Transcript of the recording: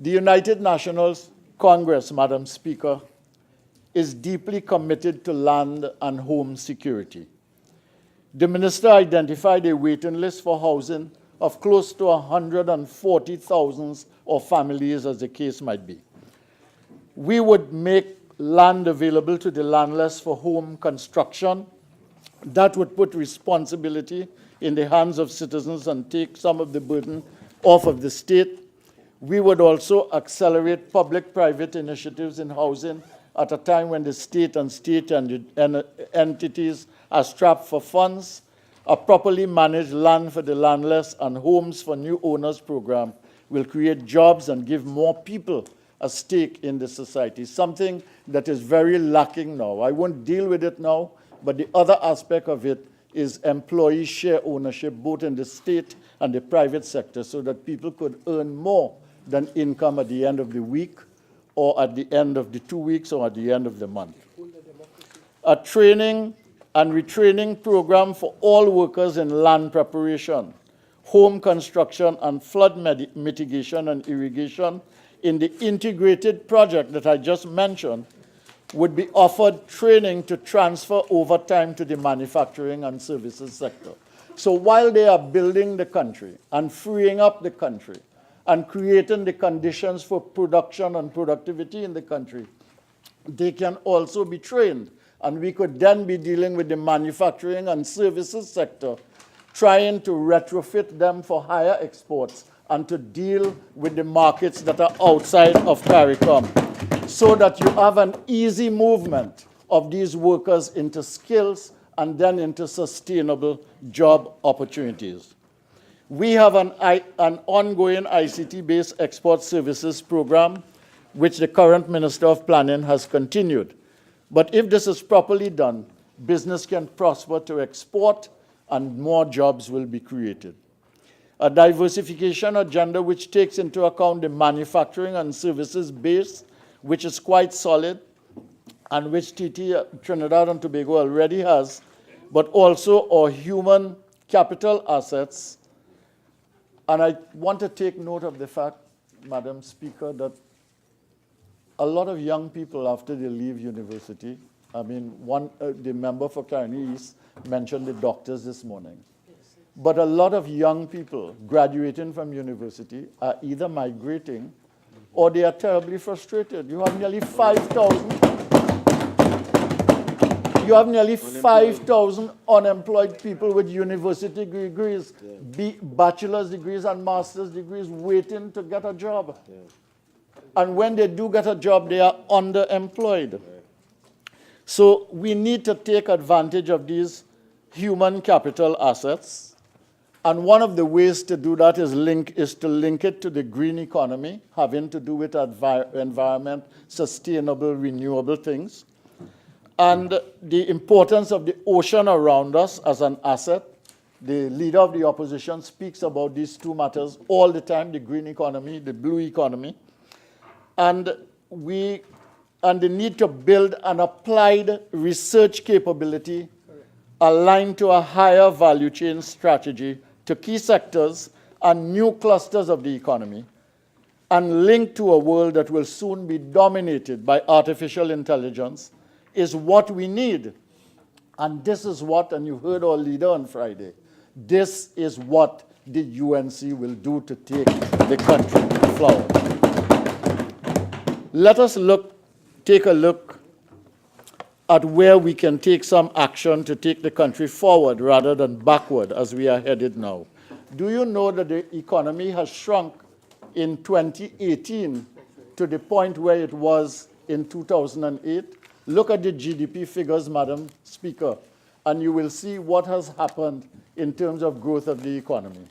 The United Nations Congress, Madam Speaker, is deeply committed to land and home security. The minister identified a waiting list for housing of close to 140,000 of families, as the case might be. We would make land available to the landless for home construction. That would put responsibility in the hands of citizens and take some of the burden off of the state. We would also accelerate public-private initiatives in housing at a time when the state and entities are strapped for funds. A properly managed land for the landless and homes for new owners program will create jobs and give more people a stake in the society, something that is very lacking now. I won't deal with it now, but the other aspect of it is employee share ownership, both in the state and the private sector, so that people could earn more than income at the end of the week, or at the end of the 2 weeks, or at the end of the month. A training and retraining program for all workers in land preparation, home construction, and flood mitigation and irrigation in the integrated project that I just mentioned would be offered training to transfer over time to the manufacturing and services sector. So while they are building the country and freeing up the country and creating the conditions for production and productivity in the country, they can also be trained. And we could then be dealing with the manufacturing and services sector, trying to retrofit them for higher exports and to deal with the markets that are outside of CARICOM, so that you have an easy movement of these workers into skills and then into sustainable job opportunities. We have an ongoing ICT-based export services program, which the current Minister of Planning has continued. But if this is properly done, business can prosper to export and more jobs will be created. A diversification agenda which takes into account the manufacturing and services base, which is quite solid, and which Trinidad and Tobago already has, but also our human capital assets. And I want to take note of the fact, Madam Speaker, that a lot of young people, after they leave university, I mean, the member for Caroni East mentioned the doctors this morning. But a lot of young people graduating from university are either migrating or they are terribly frustrated. You have nearly 5,000 unemployed people with university degrees, bachelor's degrees and master's degrees waiting to get a job. Yeah. And when they do get a job, they are underemployed. Right. So we need to take advantage of these human capital assets. And one of the ways to do that is to link it to the green economy, having to do with environment, sustainable, renewable things. And the importance of the ocean around us as an asset. The leader of the opposition speaks about these two matters all the time, the green economy, the blue economy. And the need to build an applied research capability aligned to a higher value chain strategy to key sectors and new clusters of the economy, and linked to a world that will soon be dominated by artificial intelligence, is what we need. And this is what, and you heard our leader on Friday, this is what the UNC will do to take the country forward. Let us take a look at where we can take some action to take the country forward rather than backward as we are headed now. Do you know that the economy has shrunk in 2018 to the point where it was in 2008? Look at the GDP figures, Madam Speaker, and you will see what has happened in terms of growth of the economy.